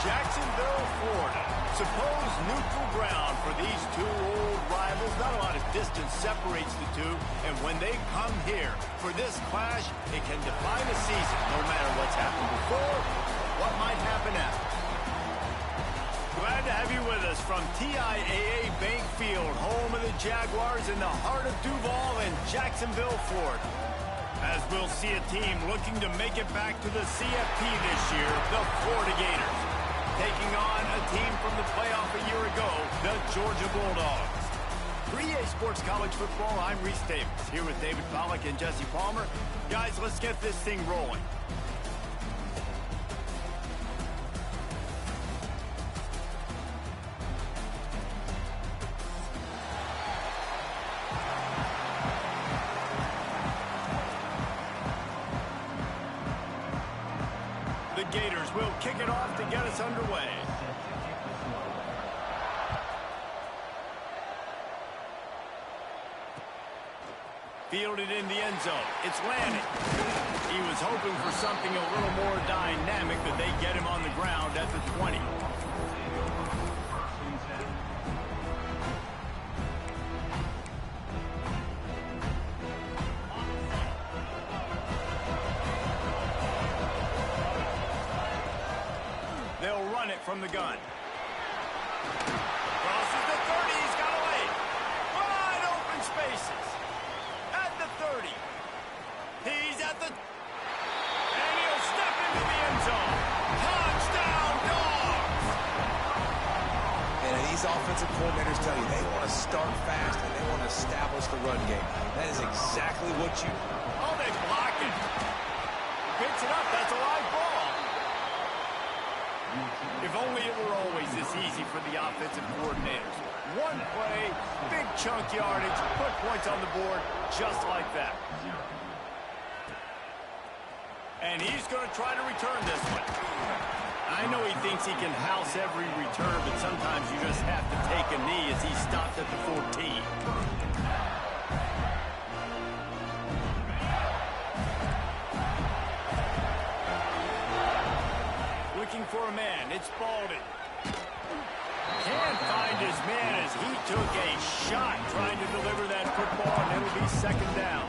Jacksonville, Florida. Supposed neutral ground for these two old rivals. Not a lot of distance separates the two, and when they come here for this clash, it can define a season, no matter what's happened before, what might happen after. Glad to have you with us from TIAA Bank Field, home of the Jaguars in the heart of Duval and Jacksonville, Florida. As we'll see a team looking to make it back to the CFP this year, the Florida Gators. Taking on a team from the playoff a year ago, the Georgia Bulldogs. For EA Sports College Football, I'm Reese Davis, here with David Pollack and Jesse Palmer. Guys, let's get this thing rolling. The Gators will kick it off to get us underway. Fielded in the end zone. It's landed. He was hoping for something a little more dynamic, but they get him on the ground at the 20. They'll run it from the gun. Crosses the 30. He's got away. Wide open spaces. At the 30. He's at the... And he'll step into the end zone. Touchdown, Dogs! And these offensive coordinators tell you they want to start fast and they want to establish the run game. That is exactly what you... Oh, they block it. Picks it up. That's a live ball. If only it were always this easy for the offensive coordinators. One play, big chunk yardage, put points on the board just like that. And he's going to try to return this one. I know he thinks he can house every return, but sometimes you just have to take a knee as he stopped at the 14. Looking for a man. It's Baldwin. Can't find his man as he took a shot trying to deliver that football, and it'll be second down.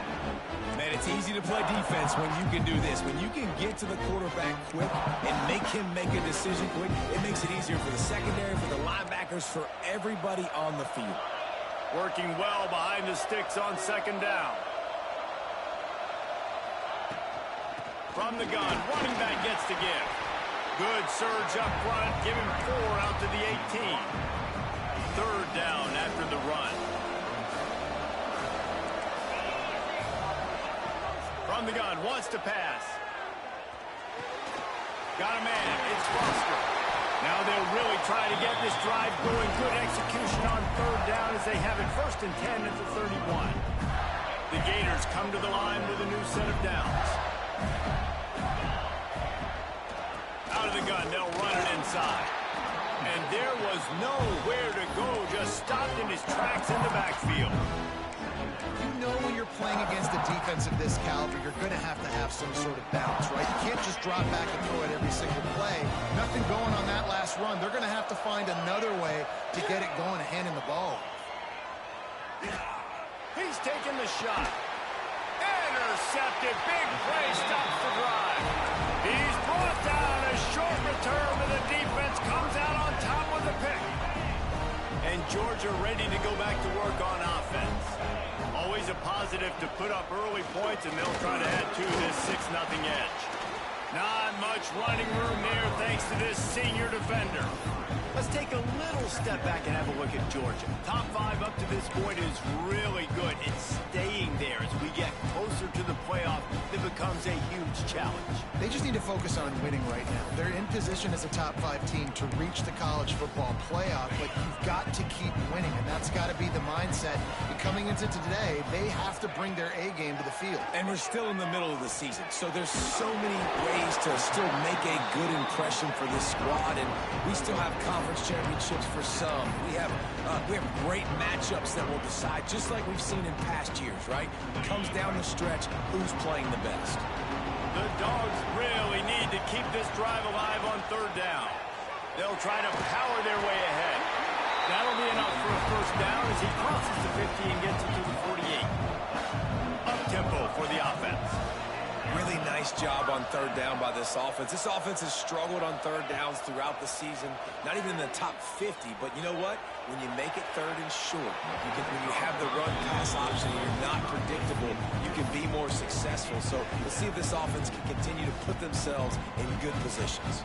Man, it's easy to play defense when you can do this. When you can get to the quarterback quick and make him make a decision quick, it makes it easier for the secondary, for the linebackers, for everybody on the field. Working well behind the sticks on second down. From the gun, running back gets to give. Good surge up front, give him 4 out to the 18. Third down after the run. From the gun, wants to pass. Got a man, it's Foster. Now they'll really try to get this drive going. Good execution on third down as they have it first and 10 at the 31. The Gators come to the line with a new set of downs. Out of the gun, they'll run it inside. And there was nowhere to go, just stopped in his tracks in the backfield. You know when you're playing against a defense of this caliber, you're going to have some sort of bounce, right? You can't just drop back and throw it every single play. Nothing going on that last run. They're going to have to find another way to get it going and handing the ball. He's taking the shot. Intercepted. Big play stops the drive. He's brought down. A short return, but the defense comes out on top with the pick. And Georgia ready to go back to work on offense. Always a positive to put up early points, and they'll try to add to this 6-0 edge. Not much running room there thanks to this senior defender. Let's take a little step back and have a look at Georgia. Top 5 up to this point is really good. It's staying there as we get closer to the playoff. It becomes a huge challenge. They just need to focus on winning right now. They're in position as a top 5 team to reach the college football playoff, but you've got to keep winning, and that's got to be the mindset. And coming into today, they have to bring their A game to the field. And we're still in the middle of the season, so there's so many ways to still make a good impression for this squad, and we still have conference championships for some. We have great matchups that will decide, just like we've seen in past years, right? It comes down the stretch, who's playing the best. The Dogs really need to keep this drive alive on third down. They'll try to power their way ahead. That'll be enough for a first down as he crosses the 50 and gets it to the 48. Up-tempo for the offense. Really nice job on third down by this offense. This offense has struggled on third downs throughout the season. Not even in the top 50, but you know what? When you make it third and short, when you have the run-pass option and you're not predictable, you can be more successful. So let's see if this offense can continue to put themselves in good positions.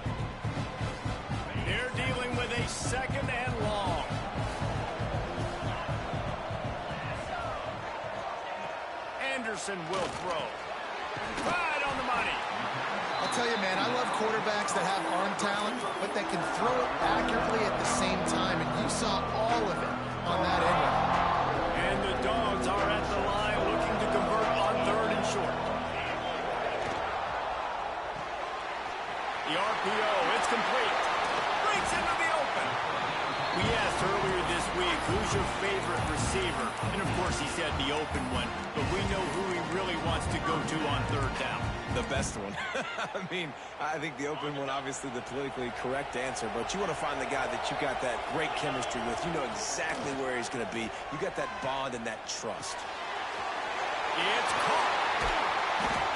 They're dealing with a second and long. Anderson will throw. Right on the money. I'll tell you, man, I love quarterbacks that have arm talent, but that can throw it accurately at the same time, and you saw all of it on that end. And the Dogs are at the line looking to convert on third and short. The RPO, it's complete. Breaks into the open. We asked earlier this week, who's your favorite receiver? And of course he said the open one, but we know who he really wants to go to on third down. The best one. I mean, I think the open one, obviously the politically correct answer, but you want to find the guy that you got that great chemistry with. You know exactly where he's going to be. You got that bond and that trust. It's caught.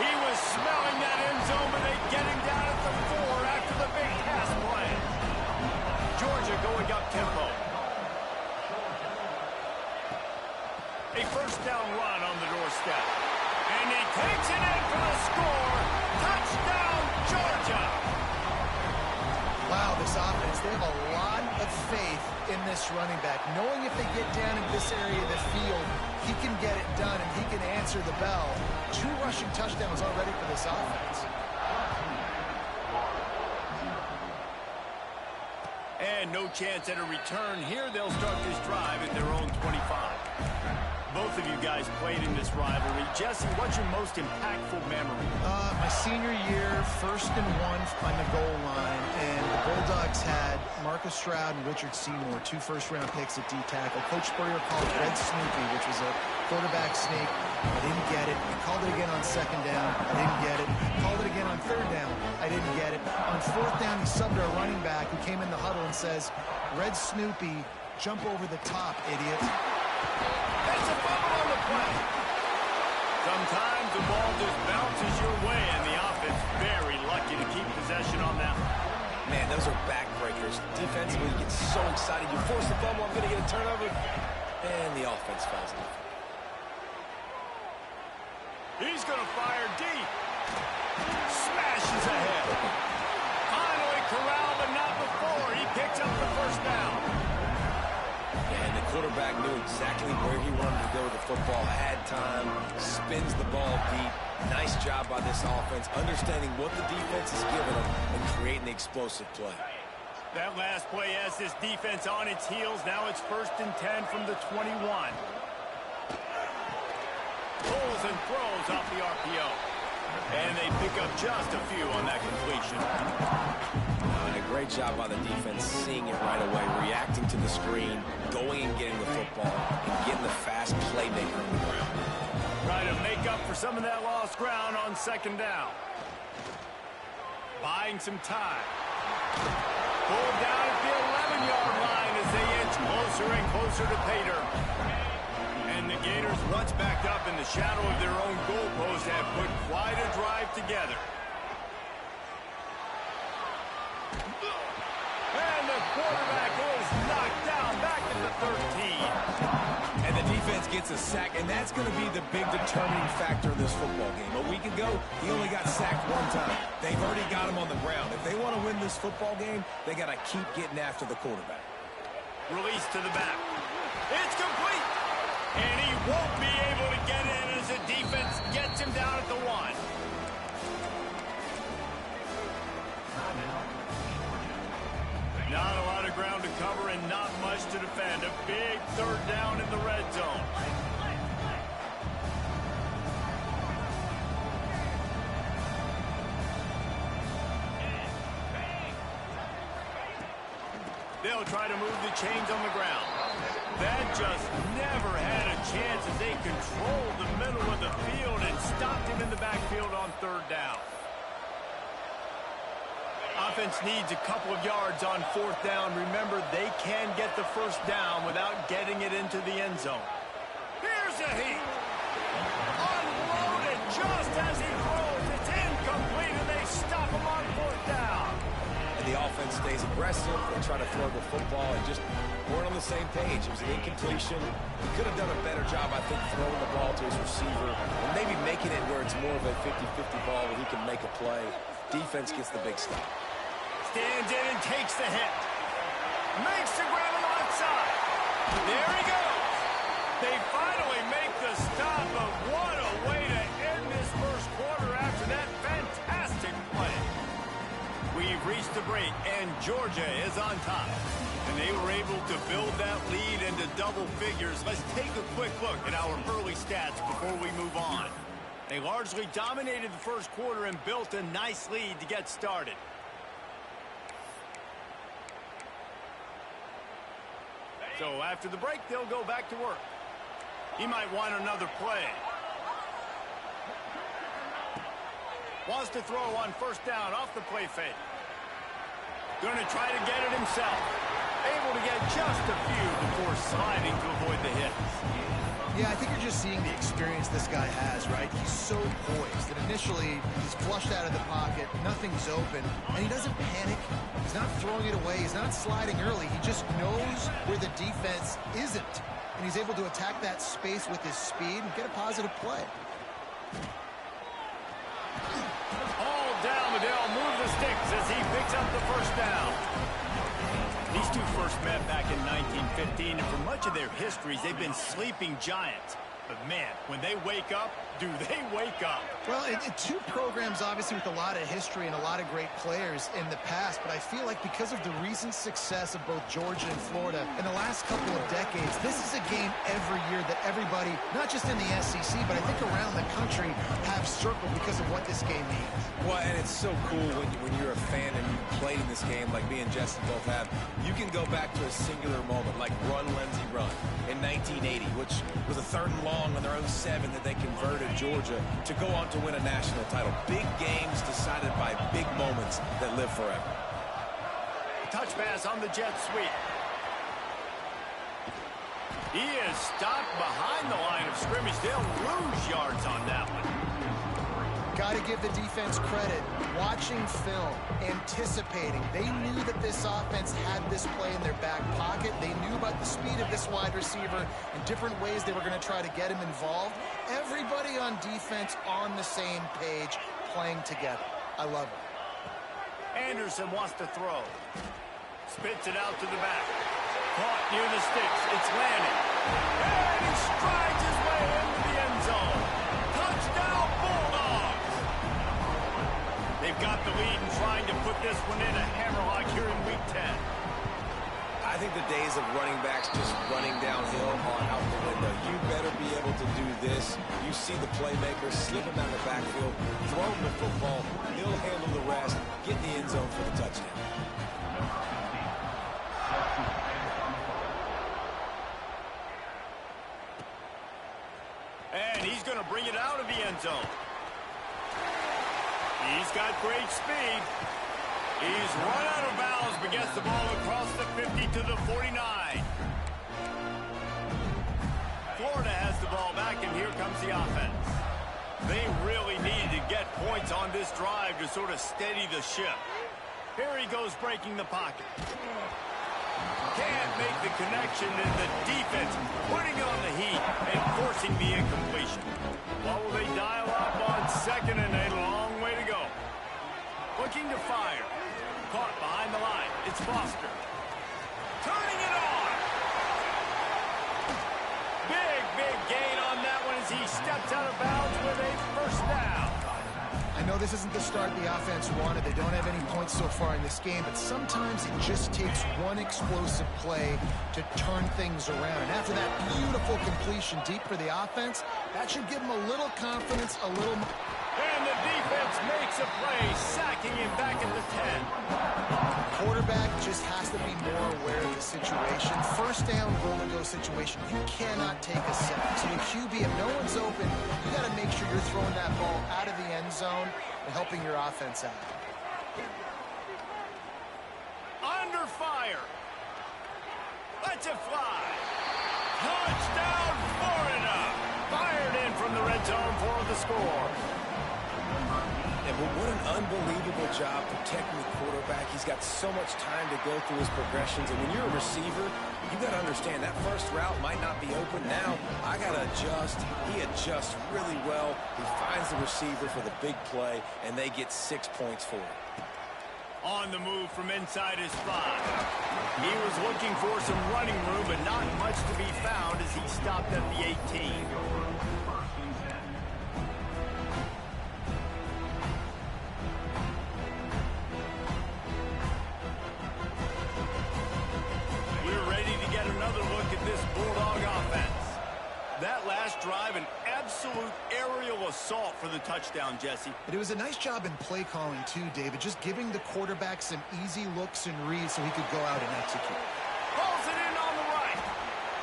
He was smelling that end zone, but they get him down at the 4 after the big pass play. Georgia going up tempo. A first down run on the doorstep. And he takes it in for the score. Touchdown, Georgia. Wow, this offense, they have a lot of faith in this running back, knowing if they get down in this area of the field, he can get it done and he can answer the bell. 2 rushing touchdowns already for this offense. And no chance at a return here. They'll start this drive at their own 25. Both of you guys played in this rivalry. Jesse, what's your most impactful memory? My senior year, 1st and 1 on the goal line, and the Bulldogs had Marcus Stroud and Richard Seymour, 2 first-round picks at D-tackle. Coach Spurrier called Red Snoopy, which was a quarterback sneak. I didn't get it. He called it again on 2nd down. I didn't get it. Called it again on 3rd down. I didn't get it. On 4th down, he subbed our running back who came in the huddle and says, Red Snoopy, jump over the top, idiot. That's a fumble on the play. Sometimes the ball just bounces your way, and the offense very lucky to keep possession on that one. Man, those are backbreakers. Defensively, you get so excited. You force the fumble, I'm going to get a turnover, and the offense falls off. He's going to fire deep. Smashes ahead. Finally corralled, but not before. He picks up the first down. And the quarterback knew exactly where he wanted to go with the football, had time, spins the ball deep. Nice job by this offense, understanding what the defense is giving them and creating the explosive play. That last play has this defense on its heels. Now it's 1st and 10 from the 21. Pulls and throws off the RPO. And they pick up just a few on that completion. A great job by the defense, seeing it right away, reacting to the screen, going and getting the football, and getting the fast playmaker on the ground. Try to make up for some of that lost ground on 2nd down. Buying some time. Pulled down at the 11-yard line as they inch closer and closer to pay dirt. And the Gators, once backed up in the shadow of their own goalpost, have put quite a drive together. And the quarterback is knocked down back at the 13. And the defense gets a sack, and that's going to be the big determining factor of this football game. A week ago, he only got sacked 1 time. They've already got him on the ground. If they want to win this football game, they got to keep getting after the quarterback. Release to the back. It's complete. And he won't be able to get in as the defense gets him down at the 1. Not a lot of ground to cover and not much to defend. A big 3rd down in the red zone. They'll try to move the chains on the ground. That just never had a chance as they controlled the middle of the field and stopped him in the backfield on 3rd down. offense needs a couple of yards on 4th down. Remember, they can get the first down without getting it into the end zone. Here's a heat. Unloaded just as he throws. It's incomplete, and they stop him on 4th down. And the offense stays aggressive. They try to throw the football and just weren't on the same page. It was an incompletion. He could have done a better job, I think, throwing the ball to his receiver and maybe making it where it's more of a 50-50 ball where he can make a play. Defense gets the big stop. Stands in and takes the hit. Makes the grab on the left side. There he goes. They finally make the stop, but what a way to end this first quarter after that fantastic play. We've reached the break, and Georgia is on top. And they were able to build that lead into double figures. Let's take a quick look at our early stats before we move on. They largely dominated the first quarter and built a nice lead to get started. So after the break, they'll go back to work. He might want another play. Wants to throw on 1st down off the play fake. Going to try to get it himself. Able to get just a few before sliding to avoid the hits. Yeah, I think you're just seeing the experience this guy has, right? He's so poised that initially he's flushed out of the pocket, nothing's open, and he doesn't panic. He's not throwing it away. He's not sliding early. He just knows where the defense isn't, and he's able to attack that space with his speed and get a positive play. All down, Liddell moves the sticks as he picks up the 1st down. These two first met back in 1915, and for much of their histories, they've been sleeping giants. But, man, when they wake up, do they wake up? Well, two programs, obviously, with a lot of history and a lot of great players in the past, but I feel like because of the recent success of both Georgia and Florida in the last couple of decades, this is a game every year that everybody, not just in the SEC, but I think around the country, have circled because of what this game means. Well, and it's so cool when you're a fan and you played in this game like me and Justin both have. You can go back to a singular moment like Run, Lindsey, Run in 1980, which was a 3rd and long on their own 7 that they converted Georgia to go on to win a national title. Big games decided by big moments that live forever. Touch pass on the jet sweep. He is stopped behind the line of scrimmage. They'll lose yards on that one. Got to give the defense credit. Watching film, anticipating. They knew that this offense had this play in their back pocket. They knew about the speed of this wide receiver and different ways they were going to try to get him involved. Everybody on defense on the same page, playing together. I love it. Anderson wants to throw. Spits it out to the back. Caught near the sticks. It's landing. And he strides his way into the end zone. Touchdown, Bulldogs! They've got the lead and trying to put this one in a hammerlock here in Week 10. I think the days of running backs just running downhill are out the window. You better be able to do this. You see the playmaker, slip him out of the backfield, throw him the football, he'll handle the rest, get in the end zone for the touchdown. And he's going to bring it out of the end zone. He's got great speed. He's run out of bounds, but gets the ball across the 50 to the 49. Florida has the ball back, and here comes the offense. They really needed to get points on this drive to sort of steady the ship. Here he goes breaking the pocket. Can't make the connection, and the defense putting on the heat and forcing the incompletion. What will they dial up on 2nd and a long way to go? Looking to fire. Caught behind the line. It's Foster. Turning it on. Big gain on that one as he steps out of bounds with a 1st down. I know this isn't the start the offense wanted. They don't have any points so far in this game, but sometimes it just takes one explosive play to turn things around. And after that beautiful completion deep for the offense, that should give them a little confidence, a little... And the defense makes a play, sacking him back at the 10. Quarterback just has to be more aware of the situation. 1st down, roll-and-go situation. You cannot take a sack. So the QB, if no one's open, you got to make sure you're throwing that ball out of the end zone and helping your offense out. Under fire. Lets it fly. Touchdown, Florida. Fired in from the red zone for the score. Yeah, but what an unbelievable job protecting the quarterback. He's got so much time to go through his progressions. And when you're a receiver, you got to understand that first route might not be open. Now, I got to adjust. He adjusts really well. He finds the receiver for the big play, and they get 6 points for it. On the move from inside his spot. He was looking for some running room, but not much to be found as he stopped at the 18. We're ready to get another look at this Bulldog offense. That last drive, an absolute aerial assault for the touchdown, Jesse. But it was a nice job in play calling, too, David, just giving the quarterback some easy looks and reads so he could go out and execute. Pulls it in on the right.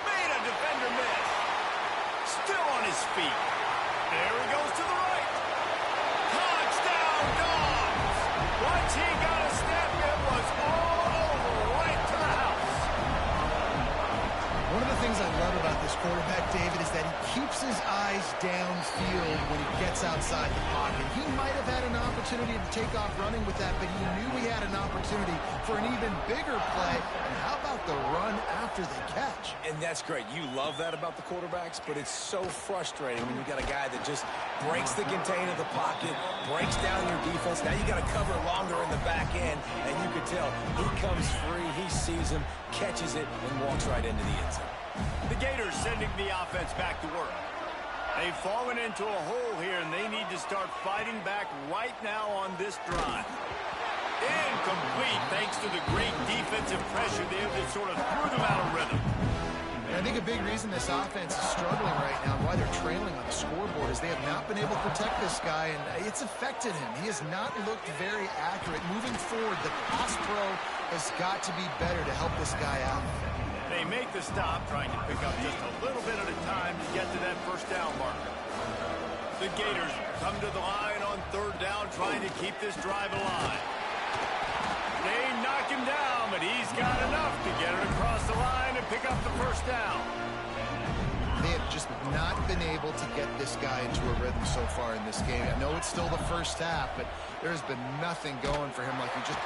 Made a defender miss. Still on his feet. There he goes to the right. Touchdown, Dogs! Once he got a step, it was all over, right to the house. One of the things I love about this quarterback, David, is that he keeps his eyes downfield when he gets outside the pocket. He might have had an opportunity to take off running with that, but he knew he had an opportunity for an even bigger play. And how about the run after the catch? And that's great. You love that about the quarterbacks, but it's so frustrating when you got a guy that just breaks the contain of the pocket, breaks down your defense. Now you got to cover longer in the back end, and you can tell he comes free, he sees him, catches it, and walks right into the end zone. The Gators sending the offense back to work. They've fallen into a hole here, and they need to start fighting back right now on this drive. Incomplete, thanks to the great defensive pressure there that sort of threw them out of rhythm. And I think a big reason this offense is struggling right now and why they're trailing on the scoreboard is they have not been able to protect this guy, and it's affected him. He has not looked very accurate. Moving forward, the pass pro has got to be better to help this guy out. They make the stop, trying to pick up just a little bit at a time to get to that first down marker. The Gators come to the line on third down, trying to keep this drive alive. They knock him down, but he's got enough to get it across the line and pick up the first down. They have just not been able to get this guy into a rhythm so far in this game. I know it's still the first half, but there's been nothing going for him like he just...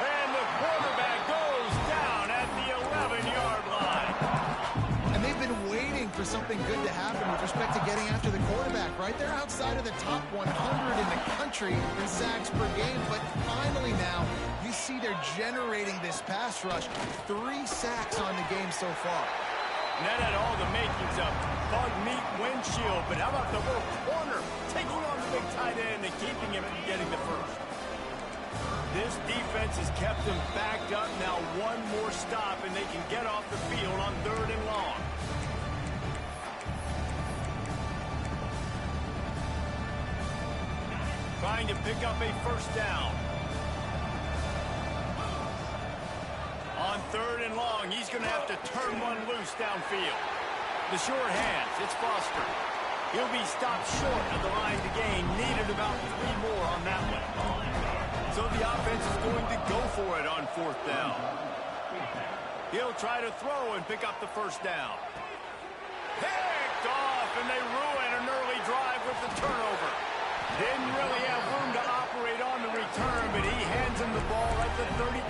And the quarterback goes down at the 11-yard line. And they've been waiting for something good to happen with respect to getting after the quarterback, right? They're outside of the top 100 in the country in sacks per game, but finally now, you see they're generating this pass rush. 3 sacks on the game so far. And that had all the makings of bug meat windshield, but how about the little corner taking on the big tight end and keeping him from getting the first? This defense has kept them backed up. Now one more stop, and they can get off the field on third and long. Trying to pick up a first down. On third and long, he's going to have to turn one loose downfield. The short hands, it's Foster. He'll be stopped short of the line to gain. Needed about 3 more on that one. So the offense is going to go for it on fourth down. He'll try to throw and pick up the first down. Picked off, and they ruin an early drive with the turnover. Didn't really have room to operate on the return, but he hands him the ball at the 32.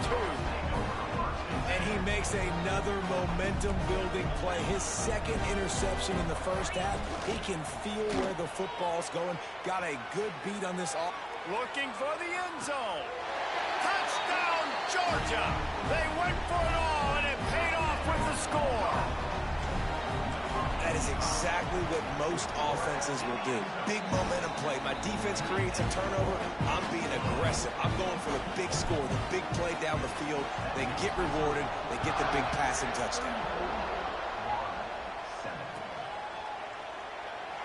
And he makes another momentum-building play. His second interception in the first half. He can feel where the football's going. Got a good beat on this. Looking for the end zone. Touchdown, Georgia. They went for it all, and it paid off with the score. That is exactly what most offenses will do. Big momentum play. My defense creates a turnover. I'm being aggressive. I'm going for the big score, the big play down the field. They get rewarded. They get the big passing touchdown.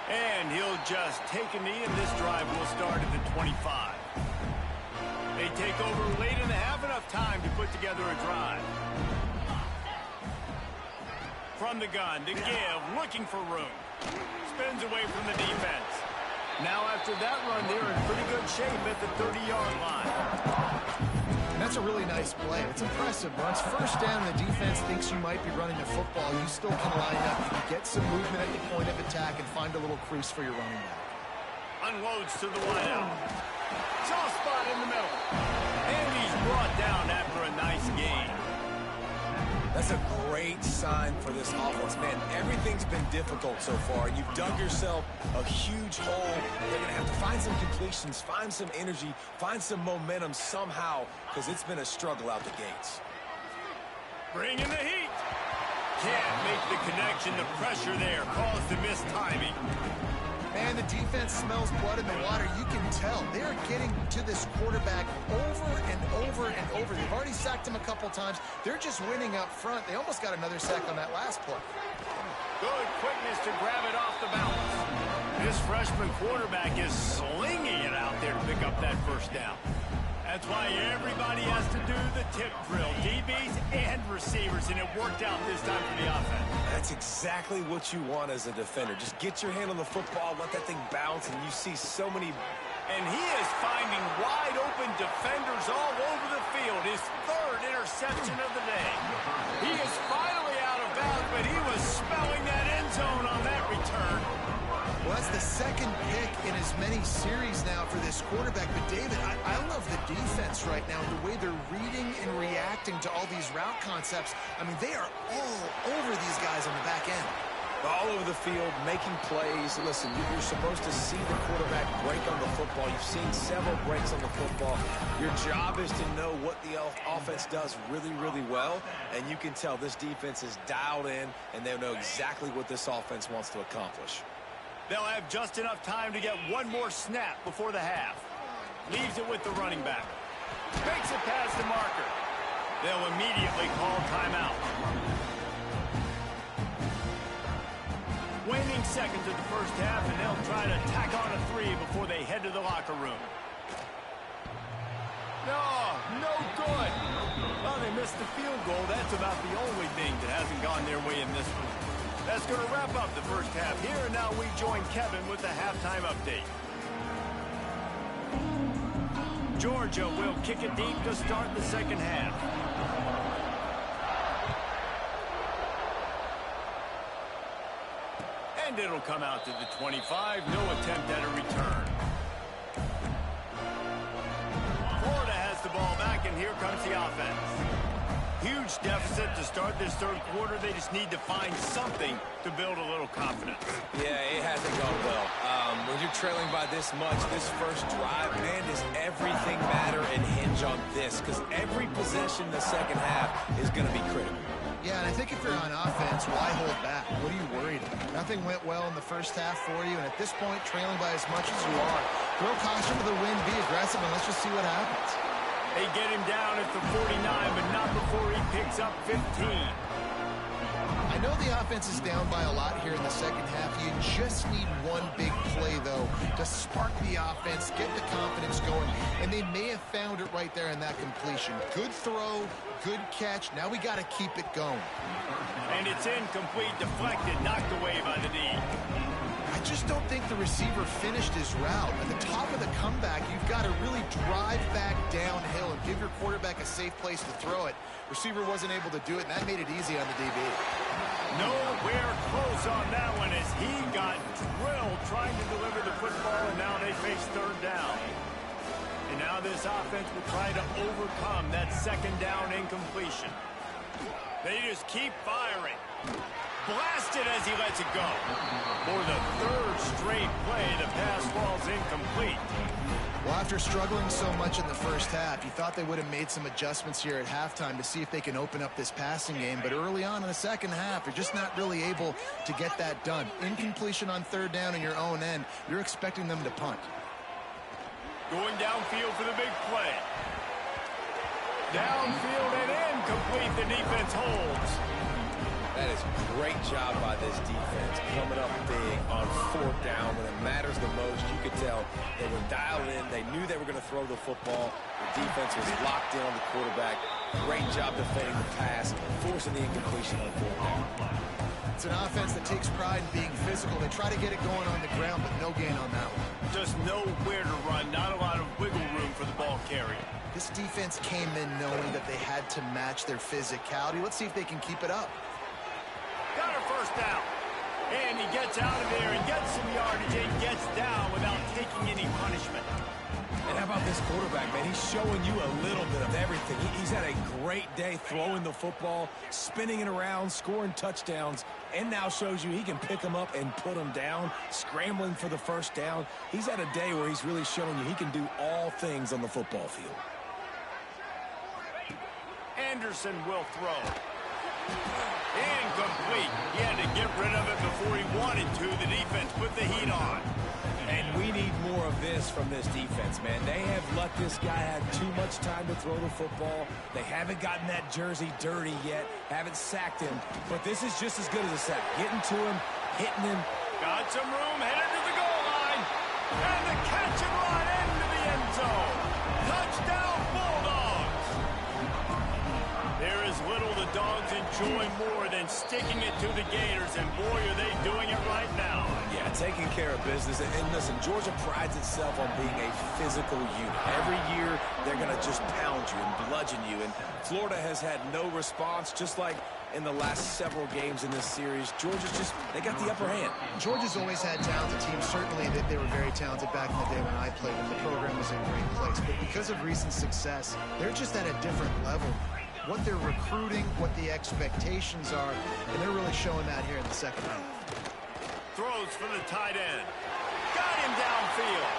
And he'll just take a knee, and this drive will start at the 25. They take over late in the half, enough time to put together a drive. From the gun to give, looking for room. Spins away from the defense. Now after that run, they're in pretty good shape at the 30-yard line. And That's a really nice play. It's impressive. Once first down, the defense thinks you might be running the football. You still can line up. You can get some movement at the point of attack and find a little crease for your running back. Unloads to the wideout. Soft spot in the middle. And he's brought down after a nice gain. That's a great sign for this offense, man. Everything's been difficult so far. You've dug yourself a huge hole. They're going to have to find some completions, find some energy, find some momentum somehow, because it's been a struggle out the gates. Bringing the heat. Can't make the connection. The pressure there caused the missed timing. Man, the defense smells blood in the water. You can tell. They're getting to this quarterback over and over and over. They've already sacked him a couple times. They're just winning up front. They almost got another sack on that last play. Good quickness to grab it off the bounce. This freshman quarterback is slinging it out there to pick up that first down. That's why everybody has to do the tip drill, DBs and receivers, and it worked out this time for the offense. That's exactly what you want as a defender. Just get your hand on the football, let that thing bounce, and you see so many. And he is finding wide-open defenders all over the field. His third interception of the day. He is finally out of bounds, but he was smelling that end zone on that return. Well, that's the second pick in as many series now for this quarterback. But, David, I love the defense right now, the way they're reading and reacting to all these route concepts. I mean, they are all over these guys on the back end. All over the field, making plays. Listen, you're supposed to see the quarterback break on the football. You've seen several breaks on the football. Your job is to know what the offense does really, really well, and you can tell this defense is dialed in, and they know exactly what this offense wants to accomplish. They'll have just enough time to get one more snap before the half. Leaves it with the running back. Makes it past the marker. They'll immediately call timeout. Waning seconds of the first half, and they'll try to tack on a 3 before they head to the locker room. No good. Well, they missed the field goal. That's about the only thing that hasn't gone their way in this one. That's going to wrap up the first half here, and now we join Kevin with the halftime update. Georgia will kick it deep to start the second half. And it'll come out to the 25. No attempt at a return. Florida has the ball back, and here comes the offense. Huge deficit to start this third quarter. They just need to find something to build a little confidence. Yeah, it hasn't gone well. When you're trailing by this much, this first drive, man, does everything matter and hinge on this? Because every possession in the second half is going to be critical. Yeah, and I think if you're on offense, why hold back? What are you worried about? Nothing went well in the first half for you, and at this point, trailing by as much as you are, throw caution to the wind, be aggressive, and let's just see what happens. They get him down at the 49, but not before he picks up 15. I know the offense is down by a lot here in the second half. You just need one big play, though, to spark the offense, get the confidence going, and they may have found it right there in that completion. Good throw, good catch. Now we got to keep it going. And it's incomplete, deflected, knocked away by the D. I just don't think the receiver finished his route. At the top of the comeback, you've got to really drive back downhill and give your quarterback a safe place to throw it. Receiver wasn't able to do it, and that made it easy on the DB. Nowhere close on that one as he got drilled trying to deliver the football, and now they face third down. And now this offense will try to overcome that second down incompletion. They just keep firing. Blasted as he lets it go. For the third straight play, the pass falls incomplete. Well, after struggling so much in the first half, you thought they would have made some adjustments here at halftime to see if they can open up this passing game. But early on in the second half, you're just not really able to get that done. Incompletion on third down in your own end, you're expecting them to punt. Going downfield for the big play. Downfield and incomplete. The defense holds. That is a great job by this defense, coming up big on fourth down when it matters the most. You could tell they were dialed in. They knew they were going to throw the football. The defense was locked in on the quarterback. Great job defending the pass, forcing the incompletion on fourth down. It's an offense that takes pride in being physical. They try to get it going on the ground, but no gain on that one. Just nowhere to run. Not a lot of wiggle room for the ball carrier. This defense came in knowing that they had to match their physicality. Let's see if they can keep it up. Got her first down. And he gets out of there and gets some yardage and gets down without taking any punishment. And how about this quarterback, man? He's showing you a little bit of everything. He's had a great day throwing the football, spinning it around, scoring touchdowns, and now shows you he can pick them up and put them down, scrambling for the first down. He's had a day where he's really showing you he can do all things on the football field. Anderson will throw. Incomplete. He had to get rid of it before he wanted to. The defense put the heat on. And we need more of this from this defense, man. They have let this guy have too much time to throw the football. They haven't gotten that jersey dirty yet, haven't sacked him. But this is just as good as a sack. Getting to him, hitting him. Got some room, headed to the goal line. And the catch and run into the end zone. Touchdown, Bulldogs. There is little the Dogs enjoy more than sticking it to the Gators, and boy, are they doing it right now. Yeah, taking care of business. And listen, Georgia prides itself on being a physical unit. Every year, they're going to just pound you and bludgeon you. And Florida has had no response, just like in the last several games in this series. Georgia's just, they got the upper hand. Georgia's always had talented teams. Certainly they were very talented back in the day when I played, and the program was in a great place. But because of recent success, they're just at a different level. What they're recruiting, what the expectations are, and they're really showing that here in the second half. Throws for the tight end. Got him downfield.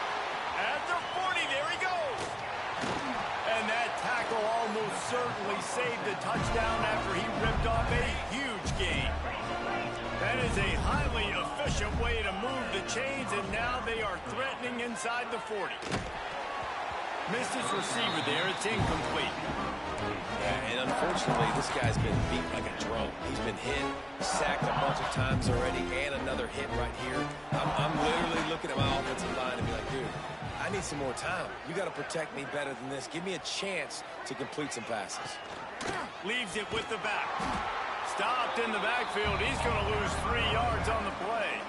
At the 40, there he goes. And that tackle almost certainly saved the touchdown after he ripped off a huge gain. That is a highly efficient way to move the chains, and now they are threatening inside the 40. Missed his receiver there. It's incomplete. And unfortunately, this guy's been beat like a drum. He's been hit, sacked a bunch of times already, and another hit right here. I'm literally looking at my offensive line and be like, dude, I need some more time. You got to protect me better than this. Give me a chance to complete some passes. Leaves it with the back. Stopped in the backfield. He's going to lose 3 yards on the play.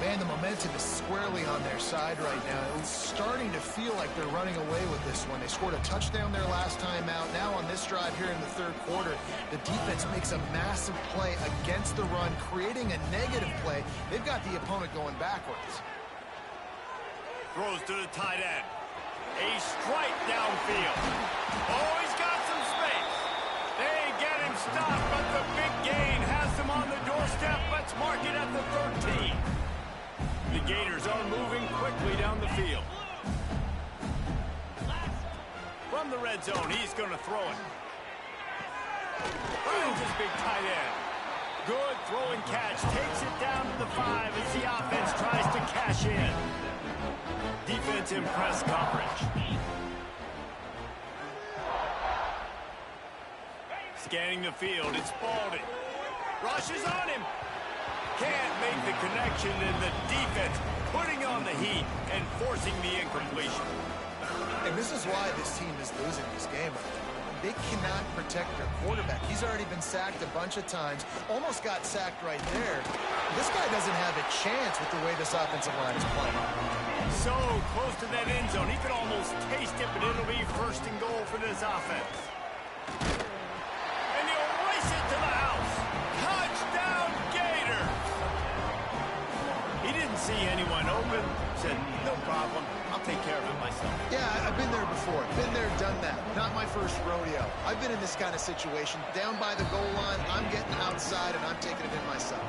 Man, the momentum is squarely on their side right now. It's starting to feel like they're running away with this one. They scored a touchdown their last time out. Now on this drive here in the third quarter, the defense makes a massive play against the run, creating a negative play. They've got the opponent going backwards. Throws to the tight end. A strike downfield. Oh, he's got some space. They get him stopped, but the big gain has them on the doorstep. Let's mark it at the 13. The Gators are moving quickly down the field. From the red zone, he's going to throw it. Finds his big tight end. Good throw and catch. Takes it down to the 5 as the offense tries to cash in. Defense in press coverage. Scanning the field, it's Spalding. Rushes on him. Can't make the connection, and the defense putting on the heat and forcing the incompletion. And this is why this team is losing this game. They cannot protect their quarterback. He's already been sacked a bunch of times. Almost got sacked right there. This guy doesn't have a chance with the way this offensive line is playing. So close to that end zone. He could almost taste it, but it'll be first and goal for this offense. And he'll race it to the house. Touchdown, Gator! He didn't see anyone open. Said, no problem. I'll take care of it myself. Yeah, I've been there before. Been there, done that. Not my first rodeo. I've been in this kind of situation. Down by the goal line, I'm getting outside, and I'm taking it in myself.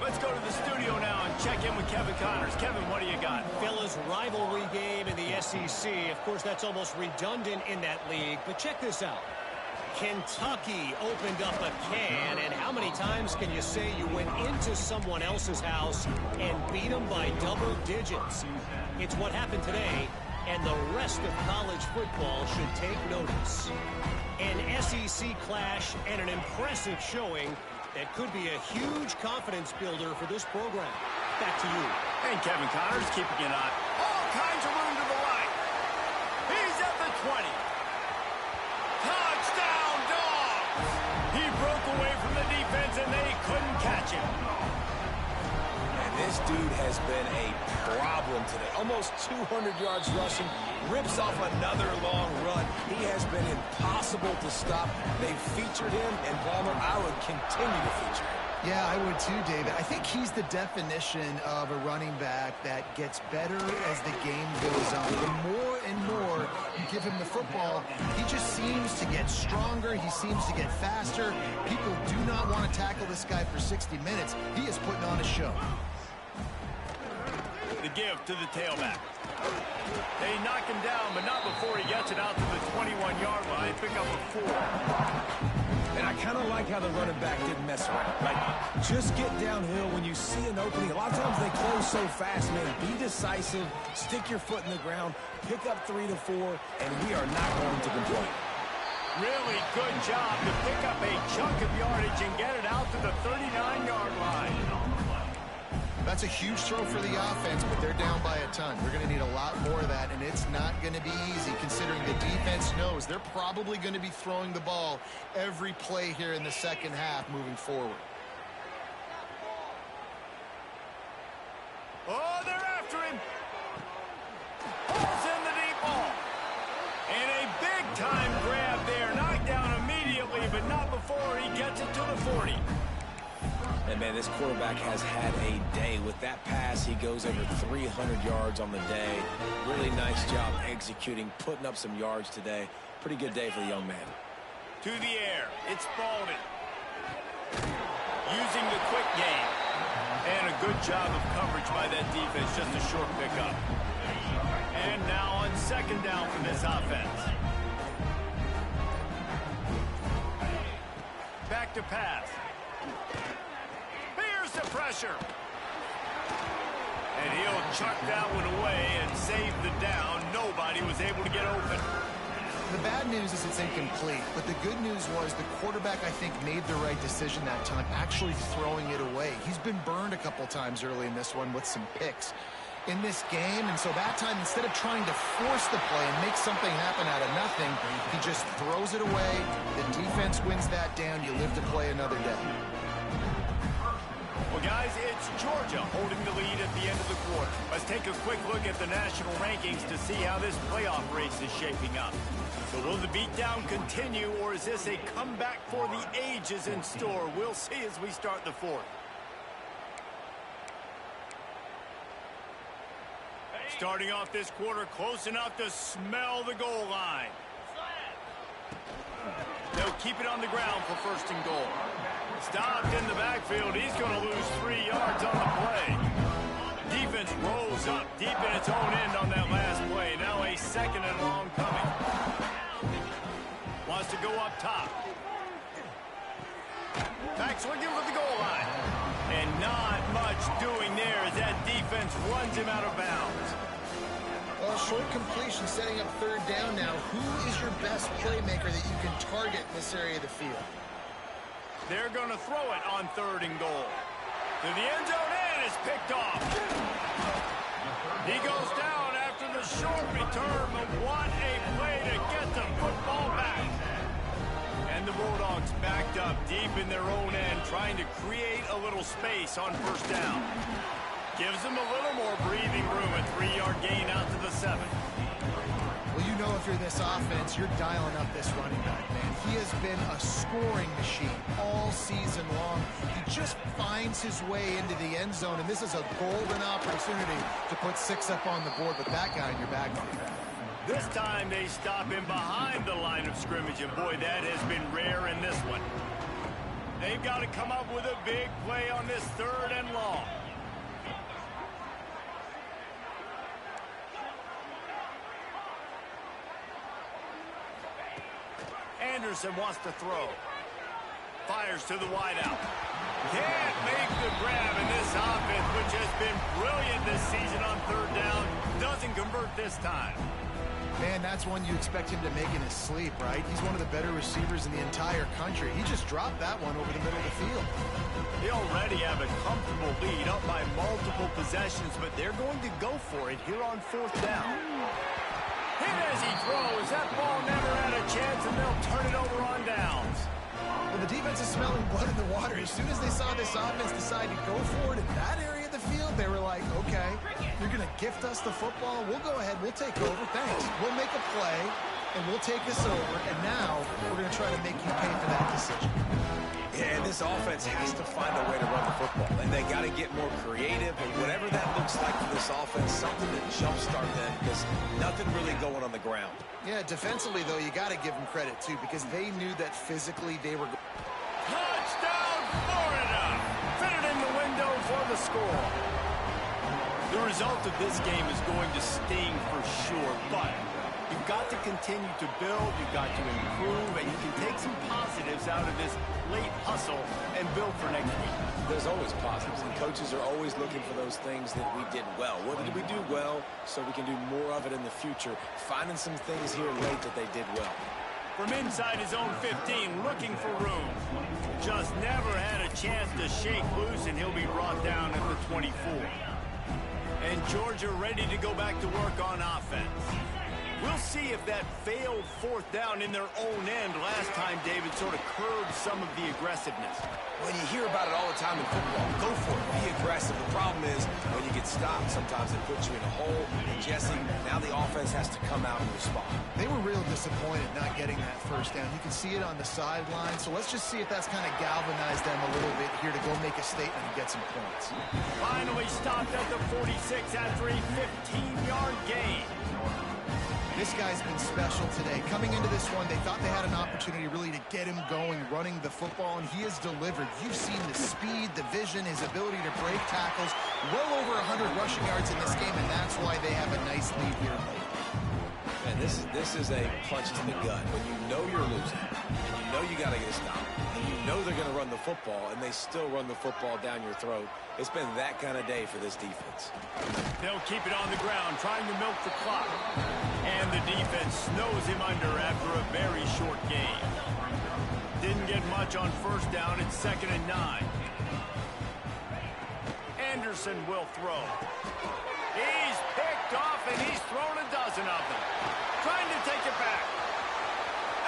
Let's go to the studio now and check in with Kevin Connors. Kevin, what do you got? Fellas, rivalry game in the SEC. Of course, that's almost redundant in that league. But check this out. Kentucky opened up a can, and how many times can you say you went into someone else's house and beat them by double digits? It's what happened today, and the rest of college football should take notice. An SEC clash and an impressive showing that could be a huge confidence builder for this program. Back to you. And Kevin Connors keeping an eye. All kinds of room to the right. He's at the 20. Touchdown, Dogs! He broke away from the defense, and they couldn't catch him. And This dude has been a problem today. Almost 200 yards rushing, rips off another long run. He has been impossible to stop. They've featured him, and Palmer, I would continue to feature him. Yeah, I would too, David. I think he's the definition of a running back that gets better as the game goes on. The more and more you give him the football, he just seems to get stronger. He seems to get faster. People do not want to tackle this guy for 60 minutes. He is putting on a show. The give to the tailback. They knock him down, but not before he gets it out to the 21-yard line. Pick up a 4. And I kind of like how the running back didn't mess around. Like, just get downhill when you see an opening. A lot of times they close so fast, man. Be decisive, stick your foot in the ground, pick up 3 to 4, and we are not going to complain. Really good job to pick up a chunk of yardage and get it out to the 39-yard line. That's a huge throw for the offense, but they're down by a ton. They're going to need a lot more of that, and it's not going to be easy considering the defense knows they're probably going to be throwing the ball every play here in the second half moving forward. Oh, they're after him. Pulls in the deep ball. And a big-time grab there. Knocked down immediately, but not before he gets it to the 40. And, man, this quarterback has had a day. With that pass, he goes over 300 yards on the day. Really nice job executing, putting up some yards today. Pretty good day for the young man. To the air. It's Spalding. Using the quick game. And a good job of coverage by that defense. Just a short pickup. And now on second down for this offense. Back to pass. Here's the pressure. And he'll chuck that one away and save the down. Nobody was able to get open. The bad news is it's incomplete, but the good news was the quarterback, I think, made the right decision that time, actually throwing it away. He's been burned a couple times early in this one with some picks in this game, and so that time, instead of trying to force the play and make something happen out of nothing, he just throws it away. The defense wins that down. You live to play another day. Well, guys, it's Georgia holding the lead at the end of the quarter. Let's take a quick look at the national rankings to see how this playoff race is shaping up. So will the beatdown continue, or is this a comeback for the ages in store? We'll see as we start the fourth. Starting off this quarter close enough to smell the goal line. They'll keep it on the ground for first and goal. Stopped in the backfield. He's going to lose 3 yards on the play. Defense rolls up deep in its own end on that last play. Now a second and long coming. Wants to go up top. Back's looking for the goal line. And not much doing there as that defense runs him out of bounds. Well, short completion setting up third down now. Who is your best playmaker that you can target in this area of the field? They're going to throw it on third and goal. To the end zone, and it's picked off. He goes down after the short return, but what a play to get the football back. And the Bulldogs backed up deep in their own end, trying to create a little space on first down. Gives them a little more breathing room, a 3-yard gain out to the 7. Well, you know if you're this offense, you're dialing up this running back, man. He has been a scoring machine all season long. He just finds his way into the end zone, and this is a golden opportunity to put 6 up on the board with that guy in your backfield. This time they stop him behind the line of scrimmage, and boy, that has been rare in this one. They've got to come up with a big play on this third and long. Anderson wants to throw. Fires to the wideout. Can't make the grab, in this offense, which has been brilliant this season on third down, doesn't convert this time. Man, that's one you expect him to make in his sleep, right? He's one of the better receivers in the entire country. He just dropped that one over the middle of the field. They already have a comfortable lead, up by multiple possessions, but they're going to go for it here on fourth down. Hit as he throws. That ball never had a chance, and they'll turn it over on downs. Well, the defense is smelling blood in the water. As soon as they saw this offense decide to go for it in that area of the field, they were like, okay, you're going to gift us the football. We'll go ahead. We'll take over. Thanks. We'll make a play, and we'll take us over. And now we're going to try to make you pay for that decision. Yeah, and this offense has to find a way to run the football, and they got to get more creative, and whatever that looks like for this offense, something to jumpstart them, because nothing really going on the ground. Yeah, defensively, though, you got to give them credit, too, because they knew that physically they were... Touchdown, Florida! Fit it in the window for the score. The result of this game is going to sting for sure, but you've got to continue to build, you've got to improve, and you can take some positives out of this late hustle and build for next week. There's always positives, and coaches are always looking for those things that we did well. What did we do well so we can do more of it in the future? Finding some things here late that they did well. From inside his own 15, looking for room. Just never had a chance to shake loose, and he'll be brought down at the 24. And Georgia ready to go back to work on offense. We'll see if that failed fourth down in their own end last time, David, sort of curbed some of the aggressiveness. When you hear about it all the time in football, go for it, be aggressive. The problem is when you get stopped, sometimes it puts you in a hole. And Jesse, now the offense has to come out and respond. They were real disappointed not getting that first down. You can see it on the sideline, so let's just see if that's kind of galvanized them a little bit here to go make a statement and get some points. Finally stopped at the 46 after a 15-yard gain. This guy's been special today. Coming into this one, they thought they had an opportunity really to get him going, running the football, and he has delivered. You've seen the speed, the vision, his ability to break tackles. Well over 100 rushing yards in this game, and that's why they have a nice lead here late. And this is a punch to the gut. When you know you're losing, and you know you got to get a stop, and you know they're going to run the football, and they still run the football down your throat, it's been that kind of day for this defense. They'll keep it on the ground, trying to milk the clock. And the defense snows him under after a very short game. Didn't get much on first down. It's 2nd and 9. Anderson will throw. He's picked off, and he's thrown a dozen of them. Trying to take it back.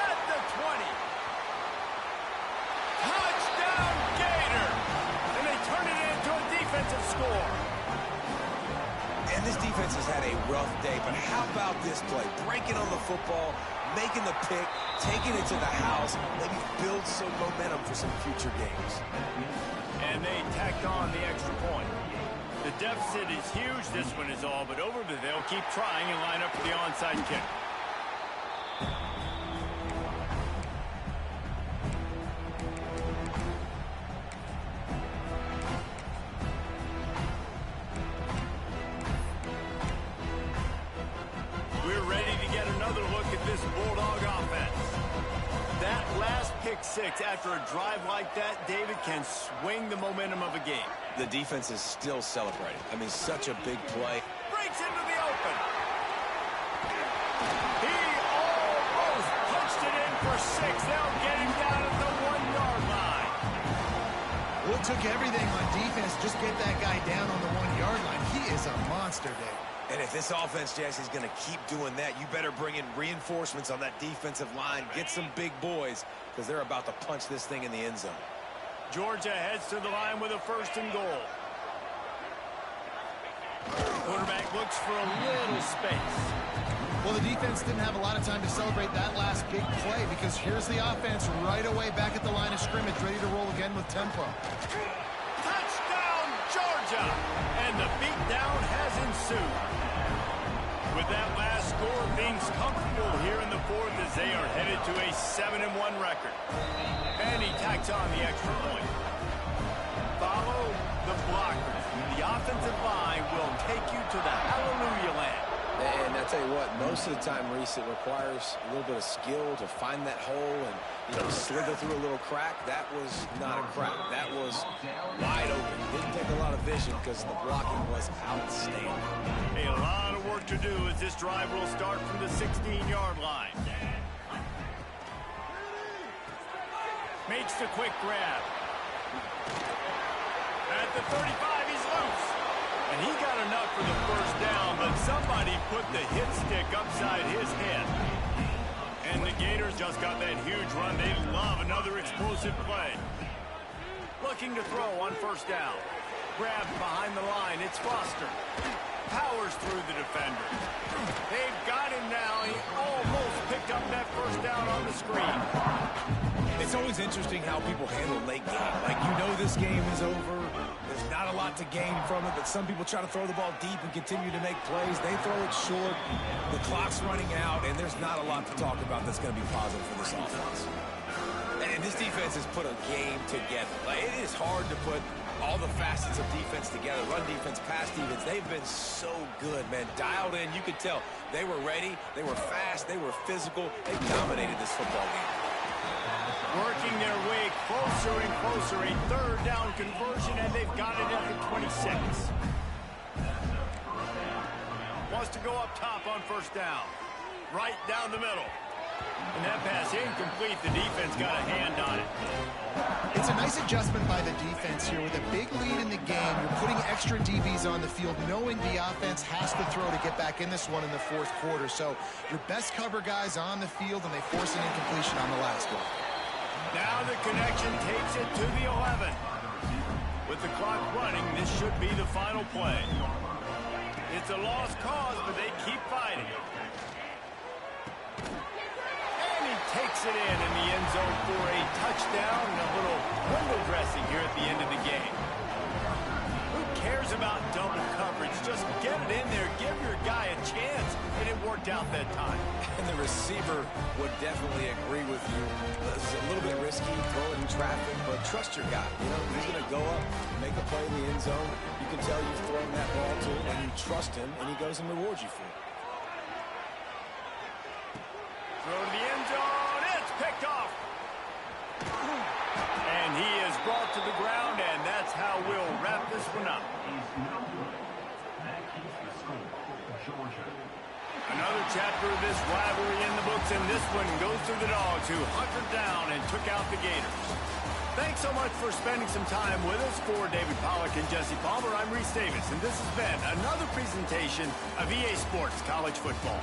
At the 20. Touchdown, Gator! And they turn it into a defensive score. And this defense has had a rough day, but how about this play? Breaking on the football, making the pick, taking it to the house, maybe build some momentum for some future games. And they tacked on the extra point. The deficit is huge, this one is all, but over to they'll keep trying and line up for the onside kick. Six. After a drive like that, David can swing the momentum of a game. The defense is still celebrating. I mean, such a big play. Breaks into the open. He almost punched it in for 6. They'll get him down at the 1-yard line. Well, it took everything on defense. Just get that guy down on the 1-yard line. He is a monster, Dave. And if this offense, Jesse, is going to keep doing that, you better bring in reinforcements on that defensive line. Get some big boys, because they're about to punch this thing in the end zone. Georgia heads to the line with a 1st and goal. Quarterback looks for a little space. Well, the defense didn't have a lot of time to celebrate that last big play, because here's the offense right away back at the line of scrimmage, ready to roll again with tempo. Touchdown, Georgia! And the beatdown has ensued. With that last score, things comfortable here in the 4th as they are headed to a 7-1 record. And he tacks on the extra point. Follow the blockers. The offensive line will take you to the hallelujah land. And I tell you what, most of the time, Reese, it requires a little bit of skill to find that hole and, slither through a little crack. That was not a crack. That was wide open. Didn't take a lot of vision because the blocking was outstanding. A lot of work to do as this drive will start from the 16-yard line. Makes the quick grab. At the 35, he's loose. And he got enough for the first down, but somebody put the hit stick upside his head. And the Gators just got that huge run. They love another explosive play. Looking to throw on 1st down. grab behind the line. It's Foster. Powers through the defender. They've got him now. He almost picked up that first down on the screen. It's always interesting how people handle late game. Like, you know this game is over. There's not a lot to gain from it, but some people try to throw the ball deep and continue to make plays. They throw it short. The clock's running out, and there's not a lot to talk about that's going to be positive for this offense. And this defense has put a game together. Like, it is hard to put all the facets of defense together. Run defense, pass defense. They've been so good, man. Dialed in. You could tell they were ready. They were fast. They were physical. They dominated this football game. Working their way closer and closer. A third down conversion, and they've got it at the 26. Wants to go up top on first down. Right down the middle. And that pass incomplete. The defense got a hand on it. It's a nice adjustment by the defense here. With a big lead in the game, you're putting extra DBs on the field, knowing the offense has to throw to get back in this one in the fourth quarter. So your best cover guys on the field, and they force an incompletion on the last one. Now the connection takes it to the 11. With the clock running, this should be the final play. It's a lost cause, but they keep fighting. Takes it in the end zone for a touchdown and a little window dressing here at the end of the game. Who cares about double coverage? Just get it in there. Give your guy a chance. And it worked out that time. And the receiver would definitely agree with you. This is a little bit risky, throwing in traffic, but trust your guy. You know, he's going to go up, make a play in the end zone. You can tell you've thrown that ball to him, and you trust him, and he goes and rewards you for it. Throw to the end zone. Picked off. And he is brought to the ground, and that's how we'll wrap this one up. Another chapter of this rivalry in the books, and this one goes to the Dogs, who hunkered down and took out the Gators. Thanks so much for spending some time with us. For David Pollack and Jesse Palmer, I'm Reese Davis, and this has been another presentation of EA Sports College Football.